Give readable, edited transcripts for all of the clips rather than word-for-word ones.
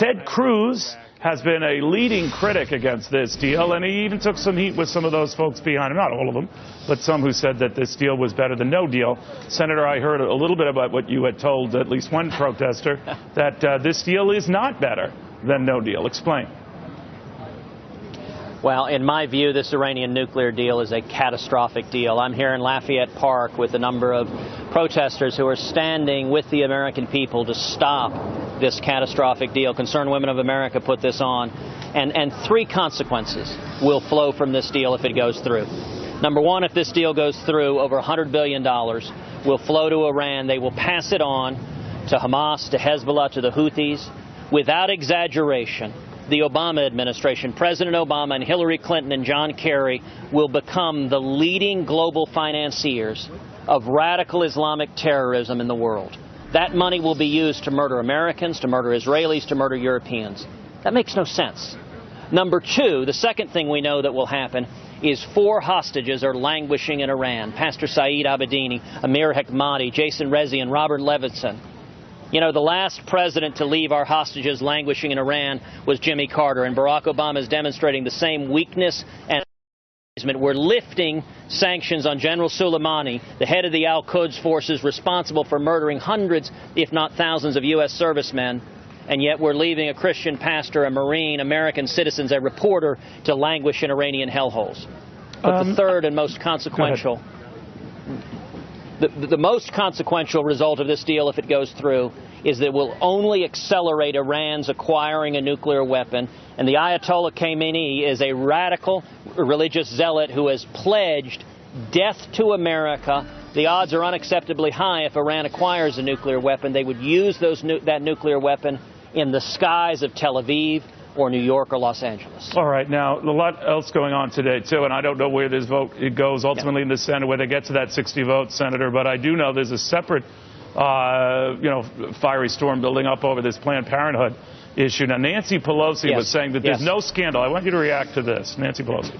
Ted Cruz has been a leading critic against this deal, and he even took some heat with some of those folks behind him, not all of them, but some who said that this deal was better than no deal. Senator, I heard a little bit about what you had told at least one protester, that this deal is not better than no deal. Explain. Well, in my view, this Iranian nuclear deal is a catastrophic deal. I'm here in Lafayette Park with a number of protesters who are standing with the American people to stop this catastrophic deal. Concerned Women of America put this on. And three consequences will flow from this deal if it goes through. Number one, if this deal goes through, over $100 billion will flow to Iran. They will pass it on to Hamas, to Hezbollah, to the Houthis. Without exaggeration, the Obama administration, President Obama and Hillary Clinton and John Kerry, will become the leading global financiers of radical Islamic terrorism in the world. That money will be used to murder Americans, to murder Israelis, to murder Europeans. That makes no sense. Number two, the second thing we know that will happen is 4 hostages are languishing in Iran. Pastor Saeed Abedini, Amir Hekmati, Jason Rezi, and Robert Levinson. You know, the last president to leave our hostages languishing in Iran was Jimmy Carter, and Barack Obama is demonstrating the same weakness and we're lifting sanctions on General Soleimani, the head of the Al-Quds forces responsible for murdering hundreds, if not thousands, of U.S. servicemen, and yet we're leaving a Christian pastor, a Marine, American citizens, a reporter to languish in Iranian hellholes. But the third and most consequential, the most consequential result of this deal, if it goes through, is that it will only accelerate Iran's acquiring a nuclear weapon. And the Ayatollah Khamenei is a radical religious zealot who has pledged death to America. The odds are unacceptably high if Iran acquires a nuclear weapon. They would use that nuclear weapon in the skies of Tel Aviv or New York or Los Angeles. All right. Now, a lot else going on today, too, and I don't know where this vote goes ultimately in the Senate, where they get to that 60 votes, Senator, but I do know there's a separate fiery storm building up over this Planned Parenthood issue. Now, Nancy Pelosi was saying that there's no scandal. I want you to react to this. Nancy Pelosi.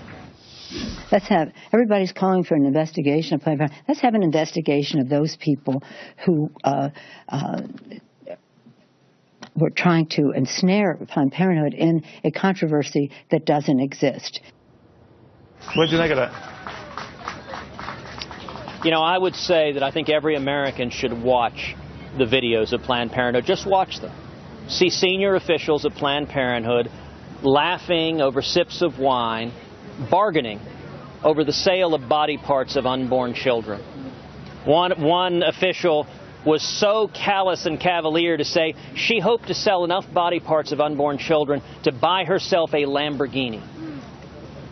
Everybody's calling for an investigation of Planned Parenthood. Let's have an investigation of those people who were trying to ensnare Planned Parenthood in a controversy that doesn't exist. What did you think of that? You know, I would say that I think every American should watch the videos of Planned Parenthood. Just watch them. See senior officials of Planned Parenthood laughing over sips of wine, bargaining over the sale of body parts of unborn children. One official was so callous and cavalier to say she hoped to sell enough body parts of unborn children to buy herself a Lamborghini.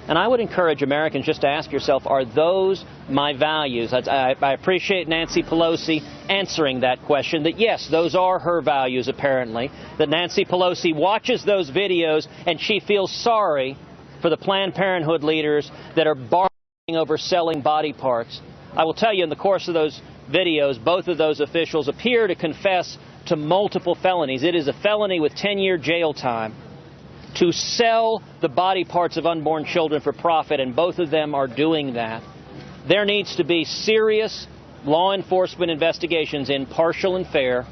And I would encourage Americans just to ask yourself, are those my values? I appreciate Nancy Pelosi answering that question, that yes, those are her values apparently, that Nancy Pelosi watches those videos and she feels sorry for the Planned Parenthood leaders that are bargaining over selling body parts. I will tell you, in the course of those videos, both of those officials appear to confess to multiple felonies. It is a felony with 10-year jail time to sell the body parts of unborn children for profit, and both of them are doing that. There needs to be serious law enforcement investigations, impartial and fair,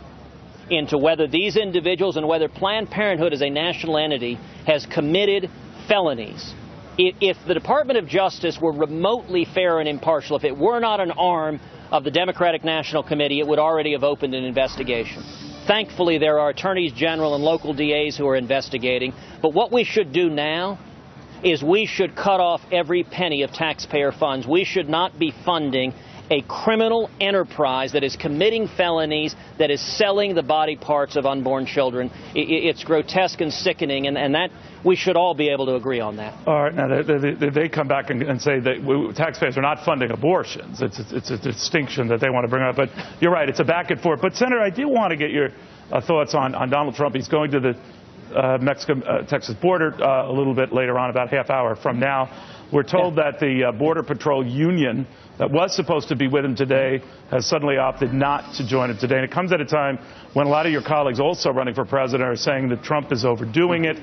into whether these individuals and whether Planned Parenthood as a national entity has committed felonies. If the Department of Justice were remotely fair and impartial, if it were not an arm of the Democratic National Committee, it would already have opened an investigation. Thankfully, there are attorneys general and local DAs who are investigating. But what we should do now is we should cut off every penny of taxpayer funds. We should not be funding a criminal enterprise that is committing felonies, that is selling the body parts of unborn children. It's grotesque and sickening, and that we should all be able to agree on that. All right. Now, they come back and say that taxpayers are not funding abortions. It's a distinction that they want to bring up. But you're right. It's a back and forth. But, Senator, I do want to get your thoughts on Donald Trump. He's going to the Mexico-Texas border a little bit later on, about half hour from now. We're told that the Border Patrol union that was supposed to be with him today has suddenly opted not to join him today. And it comes at a time when a lot of your colleagues also running for president are saying that Trump is overdoing it.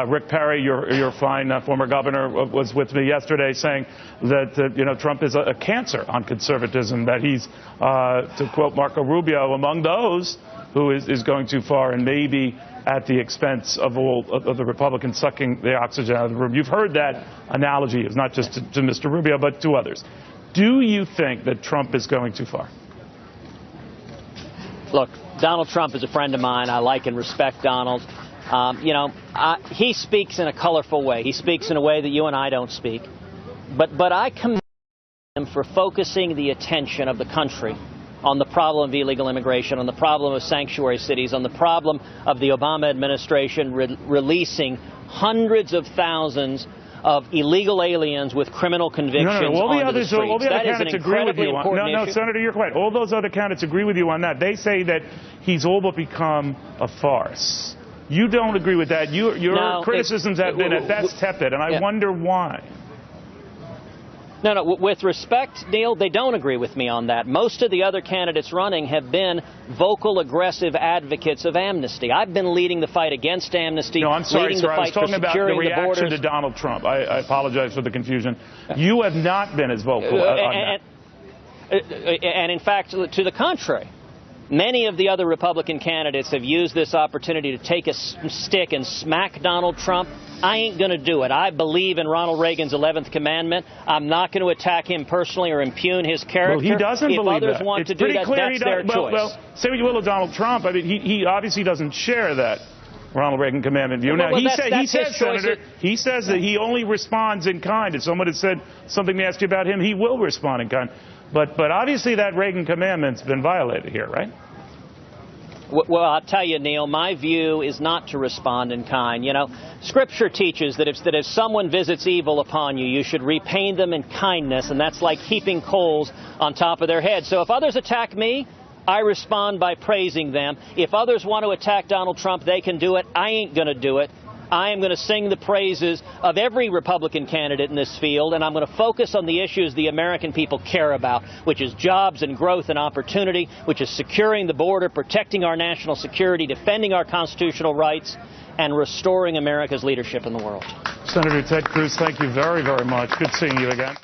Rick Perry, your fine former governor, was with me yesterday saying that Trump is a cancer on conservatism, that he's, to quote Marco Rubio, among those who is going too far and maybe at the expense of the Republicans sucking the oxygen out of the room. You've heard that analogy. It's not just to Mr. Rubio, but to others. Do you think that Trump is going too far? Look, Donald Trump is a friend of mine. I like and respect Donald. He speaks in a colorful way. He speaks in a way that you and I don't speak. But I commend him for focusing the attention of the country on the problem of illegal immigration, on the problem of sanctuary cities, on the problem of the Obama administration releasing hundreds of thousands of illegal aliens with criminal convictions onto the streets. All the other that is an candidates agree with you important No, issue. Senator, you're correct. All those other candidates agree with you on that. They say that he's all but become a farce. You don't agree with that. Your criticisms have been at best tepid, and I wonder why. No, with respect, Neil, they don't agree with me on that. Most of the other candidates running have been vocal, aggressive advocates of amnesty. I've been leading the fight against amnesty. No, I'm sorry, leading sir. the I was fight for talking about the securing reaction to Donald Trump. I apologize for the confusion. You have not been as vocal on that. And in fact, to the contrary. Many of the other Republican candidates have used this opportunity to take a stick and smack Donald Trump. I ain't going to do it. I believe in Ronald Reagan's 11th commandment. I'm not going to attack him personally or impugn his character. Well, he doesn't believe that. If others want it's to do that, that's their choice. Well, say what you will of Donald Trump. I mean, he obviously doesn't share that Ronald Reagan commandment view. Now, he says, Senator, he says that he only responds in kind. If someone had said something nasty about him, he will respond in kind. But obviously that Reagan commandment's been violated here, right? Well, I'll tell you, Neil, my view is not to respond in kind. You know, Scripture teaches that if someone visits evil upon you, you should repay them in kindness, and that's like heaping coals on top of their head. So if others attack me, I respond by praising them. If others want to attack Donald Trump, they can do it. I ain't going to do it. I am going to sing the praises of every Republican candidate in this field, and I'm going to focus on the issues the American people care about, which is jobs and growth and opportunity, which is securing the border, protecting our national security, defending our constitutional rights, and restoring America's leadership in the world. Senator Ted Cruz, thank you very, very much. Good seeing you again.